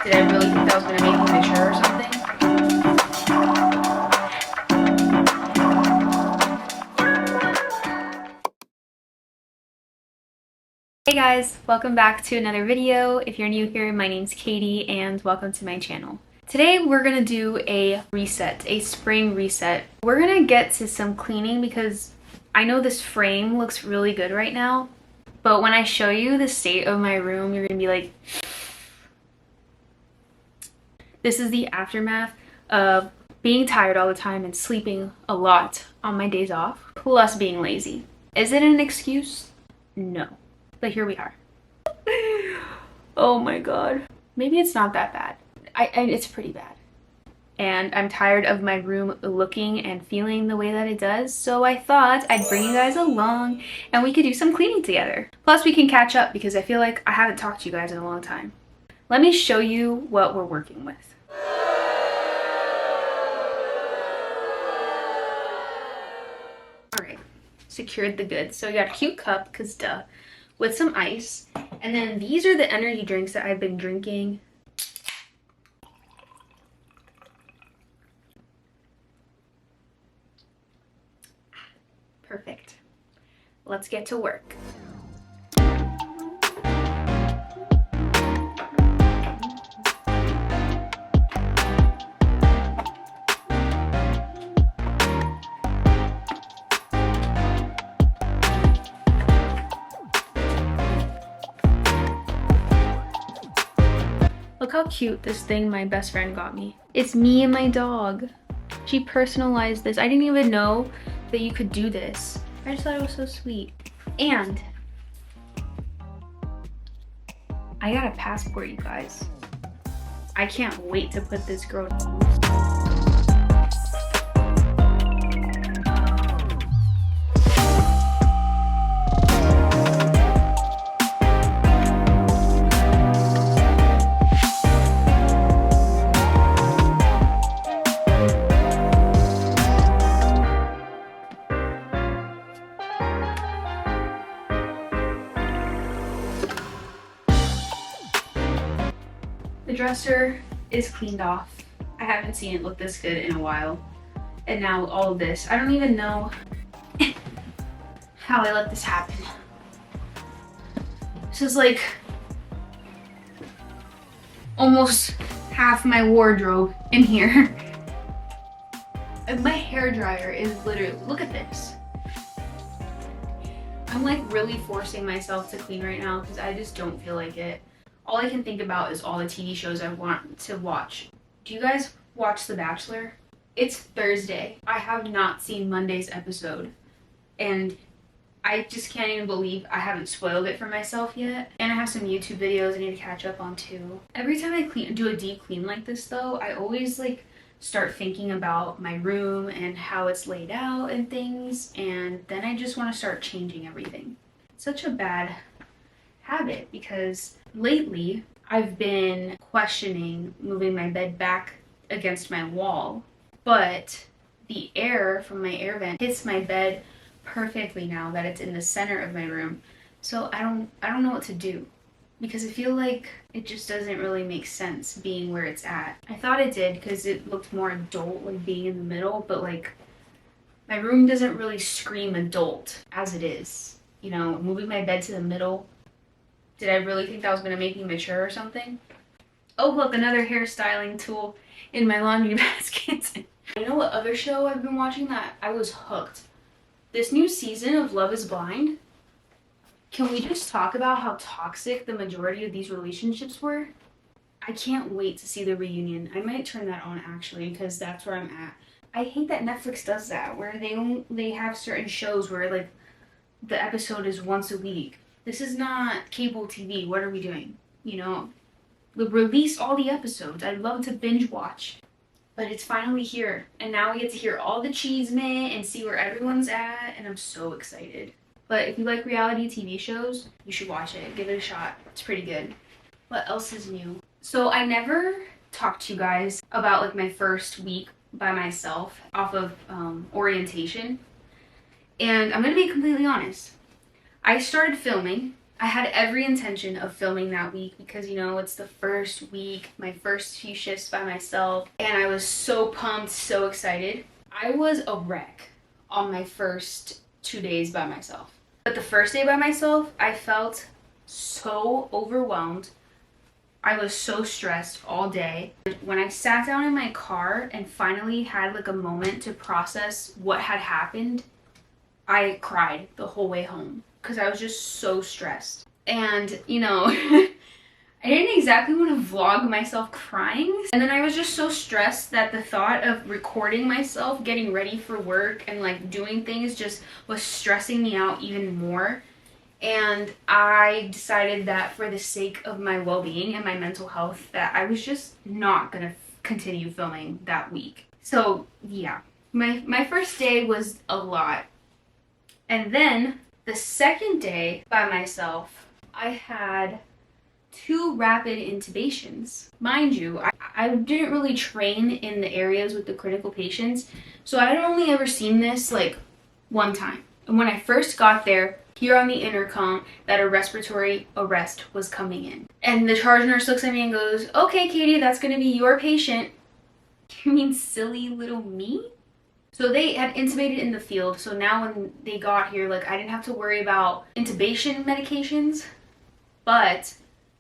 Did I really think that was going to make me mature or something? Hey guys, welcome back to another video. If you're new here, my name's Katie and welcome to my channel. Today we're gonna do a reset, a spring reset. We're gonna get to some cleaning because I know this frame looks really good right now, but when I show you the state of my room, you're gonna be like, this is the aftermath of being tired all the time and sleeping a lot on my days off, plus being lazy. Is it an excuse? No. But here we are. Oh my god. Maybe it's not that bad. It's pretty bad. And I'm tired of my room looking and feeling the way that it does, so I thought I'd bring you guys along and we could do some cleaning together. Plus we can catch up because I feel like I haven't talked to you guys in a long time. Let me show you what we're working with. Alright, secured the goods. So we got a cute cup, cause duh, with some ice. And then these are the energy drinks that I've been drinking. Perfect. Let's get to work. Look how cute this thing my best friend got me. It's me and my dog. She personalized this. I didn't even know that you could do this. I just thought it was so sweet. And I got a passport, you guys. I can't wait to put this girl to use. The dresser is cleaned off. I haven't seen it look this good in a while. And now all of this. I don't even know how I let this happen. This is like almost half my wardrobe in here. And my hair dryer is literally, look at this. I'm like really forcing myself to clean right now because I just don't feel like it. All I can think about is all the TV shows I want to watch. Do you guys watch The Bachelor? It's Thursday. I have not seen Monday's episode. And I just can't even believe I haven't spoiled it for myself yet. And I have some YouTube videos I need to catch up on too. Every time I do a deep clean like this though, I always like start thinking about my room and how it's laid out and things. And then I just want to start changing everything. It's such a bad habit because lately I've been questioning moving my bed back against my wall, but the air from my air vent hits my bed perfectly now that it's in the center of my room. So I don't know what to do because I feel like it just doesn't really make sense being where it's at. I thought it did because it looked more adult, like being in the middle, but like my room doesn't really scream adult as it is. You know, moving my bed to the middle. Did I really think that was going to make me mature or something? Oh look, another hairstyling tool in my laundry basket. You know what other show I've been watching that I was hooked? This new season of Love is Blind. Can we just talk about how toxic the majority of these relationships were? I can't wait to see the reunion. I might turn that on actually because that's where I'm at. I hate that Netflix does that where they have certain shows where like the episode is once a week. This is not cable TV. What are we doing? You know, we'll release all the episodes. I'd love to binge watch. But it's finally here. And now we get to hear all the cheesemate and see where everyone's at. And I'm so excited. But if you like reality TV shows, you should watch it. Give it a shot. It's pretty good. What else is new? So I never talked to you guys about like my first week by myself off of orientation. And I'm going to be completely honest. I started filming I had every intention of filming that week because, you know, it's the first week, my first few shifts by myself, and I was so pumped, so excited. I was a wreck on my first 2 days by myself. But the first day by myself, I felt so overwhelmed. I was so stressed all day. When I sat down in my car and finally had like a moment to process what had happened, I cried the whole way home because I was just so stressed. And, you know, I didn't exactly want to vlog myself crying. And then I was just so stressed that the thought of recording myself getting ready for work and like doing things just was stressing me out even more. And I decided that for the sake of my well-being and my mental health that I was just not gonna continue filming that week. So yeah, my first day was a lot. And then the second day by myself, I had 2 rapid intubations. Mind you, I didn't really train in the areas with the critical patients, so I had only ever seen this like one time. And when I first got there, hear on the intercom that a respiratory arrest was coming in. And the charge nurse looks at me and goes, "Okay, Katie, that's gonna be your patient." You mean silly little me? So they had intubated in the field, so now when they got here, like I didn't have to worry about intubation medications, but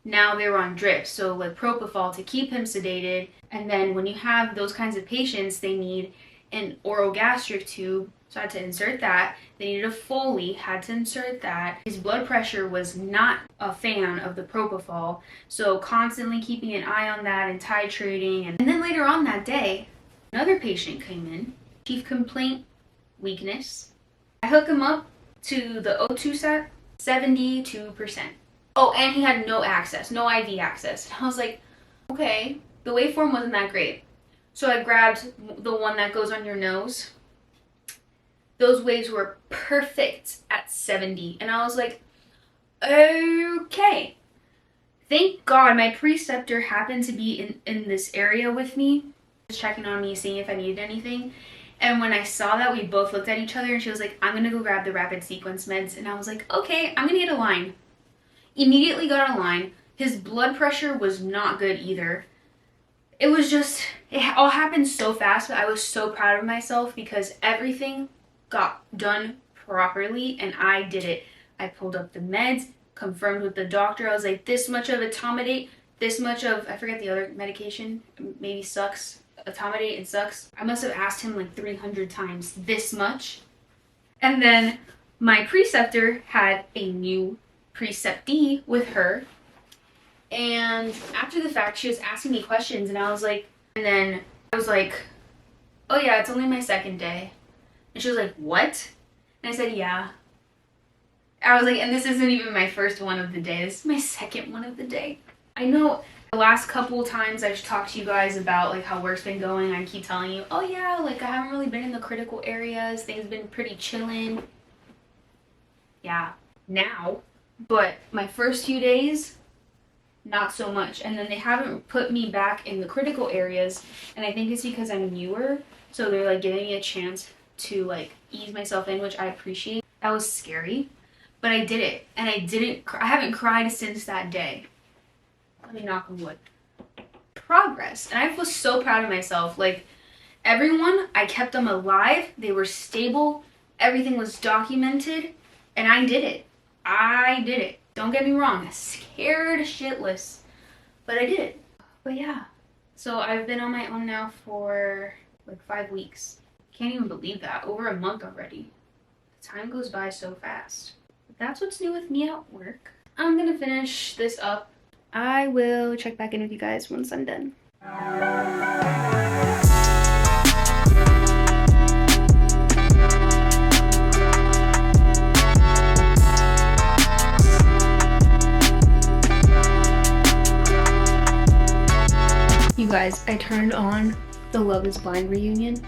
now they were on drips, so like propofol to keep him sedated. And then when you have those kinds of patients, they need an oral gastric tube, so I had to insert that. They needed a Foley, had to insert that. His blood pressure was not a fan of the propofol, so constantly keeping an eye on that and titrating. And then later on that day, another patient came in, chief complaint, weakness. I hook him up to the O2 set, 72%. Oh, and he had no access, no IV access. And I was like, okay, the waveform wasn't that great. So I grabbed the one that goes on your nose. Those waves were perfect at 70. And I was like, okay. Thank God my preceptor happened to be in this area with me, just checking on me, seeing if I needed anything. And when I saw that, we both looked at each other and she was like, "I'm going to go grab the rapid sequence meds." And I was like, okay, I'm going to get a line. Immediately got a line. His blood pressure was not good either. It was just, it all happened so fast, but I was so proud of myself because everything got done properly and I did it. I pulled up the meds, confirmed with the doctor. I was like, this much of etomidate, this much of, I forget the other medication, maybe sucks, etomidate and sucks. I must have asked him like 300 times, this much. And then my preceptor had a new preceptee with her. And after the fact, she was asking me questions and I was like, and then I was like, "Oh yeah, it's only my second day." And she was like, "What?" And I said, "Yeah." I was like, and this isn't even my first one of the day. This is my second one of the day. I know the last couple times I've talked to you guys about like how work's been going, I keep telling you, "Oh yeah, like I haven't really been in the critical areas. Things have been pretty chillin'." Yeah, now. But my first few days, not so much. And then they haven't put me back in the critical areas, and I think it's because I'm newer, so they're like giving me a chance to like ease myself in, which I appreciate. That was scary, but I did it, and I haven't cried since that day. Let me knock on wood. Progress. And I was so proud of myself. Like everyone, I kept them alive, they were stable, everything was documented, and I did it. I did it. Don't get me wrong, scared shitless, but I did it. But yeah, so I've been on my own now for like 5 weeks. Can't even believe that, over a month already. The time goes by so fast. But that's what's new with me at work. I'm gonna finish this up. I will check back in with you guys once I'm done. You guys, I turned on the Love is Blind reunion.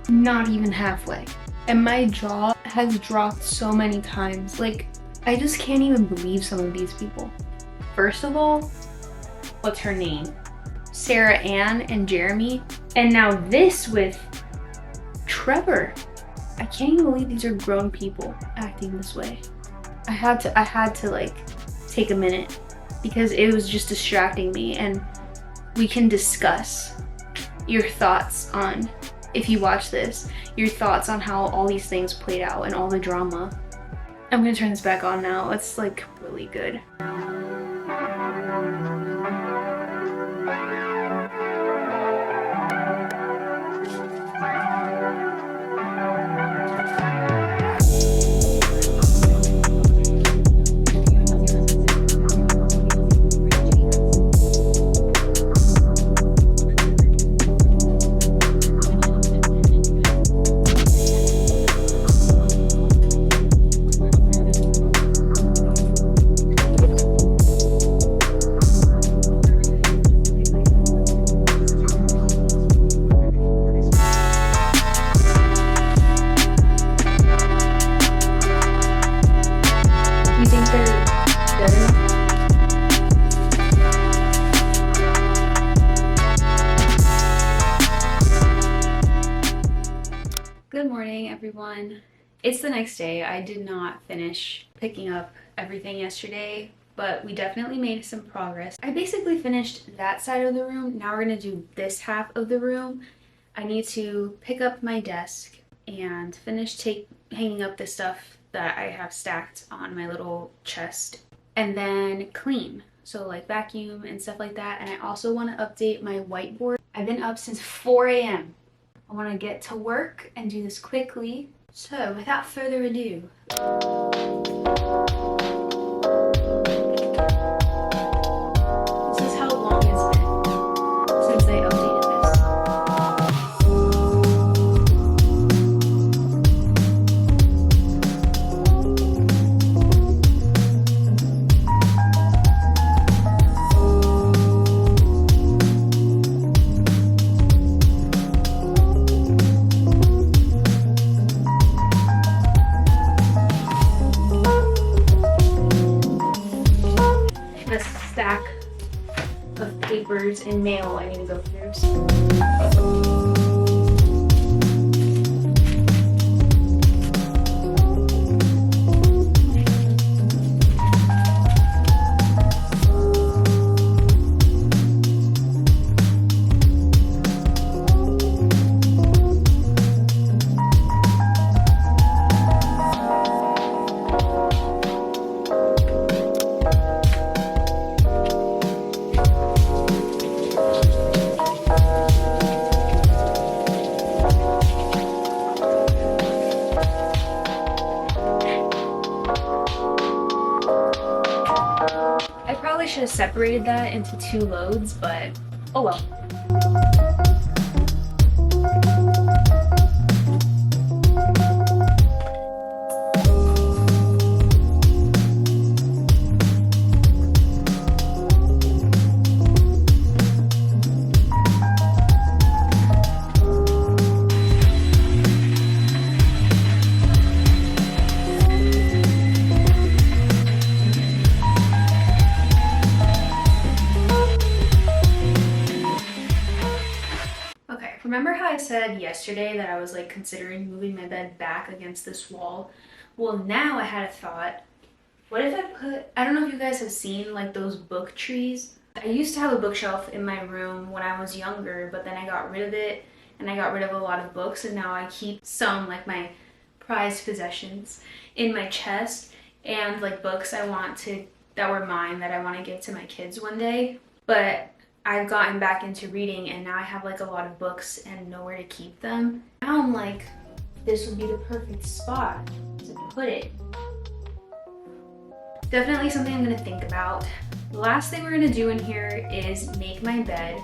Not even halfway. And my jaw has dropped so many times. Like, I just can't even believe some of these people. First of all, what's her name? Sarah Ann and Jeremy. And now this with Trevor. I can't even believe these are grown people acting this way. I had to like take a minute because it was just distracting me, and we can discuss your thoughts on, if you watch this, your thoughts on how all these things played out and all the drama. I'm gonna turn this back on now. It's like really good. You think they're good enough? Good morning, everyone. It's the next day. I did not finish picking up everything yesterday, but we definitely made some progress. I basically finished that side of the room. Now we're gonna do this half of the room. I need to pick up my desk and finish hanging up the stuff that I have stacked on my little chest, and then clean. So like vacuum and stuff like that. And I also want to update my whiteboard. I've been up since 4 a.m. I want to get to work and do this quickly. So without further ado, this is how long it's been since I updated this. A stack of papers and mail I need to go through. I probably should have separated that into 2 loads, but oh well. Remember how I said yesterday that I was like considering moving my bed back against this wall? Well, now I had a thought. What if I don't know if you guys have seen like those book trees. I used to have a bookshelf in my room when I was younger, but then I got rid of it and I got rid of a lot of books, and now I keep some, like my prized possessions, in my chest, and like books that were mine that I want to give to my kids one day. But I've gotten back into reading, and now I have like a lot of books and nowhere to keep them. Now I'm like, this would be the perfect spot to put it. Definitely something I'm gonna think about. The last thing we're gonna do in here is make my bed.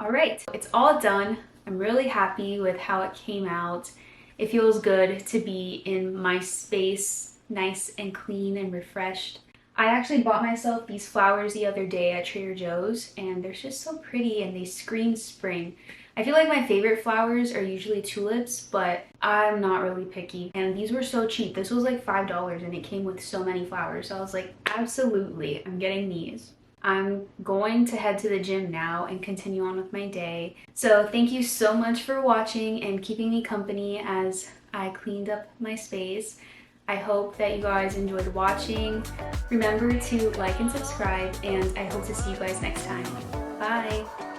Alright, it's all done. I'm really happy with how it came out. It feels good to be in my space, nice and clean and refreshed. I actually bought myself these flowers the other day at Trader Joe's, and they're just so pretty and they scream spring. I feel like my favorite flowers are usually tulips, but I'm not really picky. And these were so cheap. This was like $5 and it came with so many flowers. So I was like, absolutely, I'm getting these. I'm going to head to the gym now and continue on with my day. So thank you so much for watching and keeping me company as I cleaned up my space. I hope that you guys enjoyed watching. Remember to like and subscribe, and I hope to see you guys next time. Bye!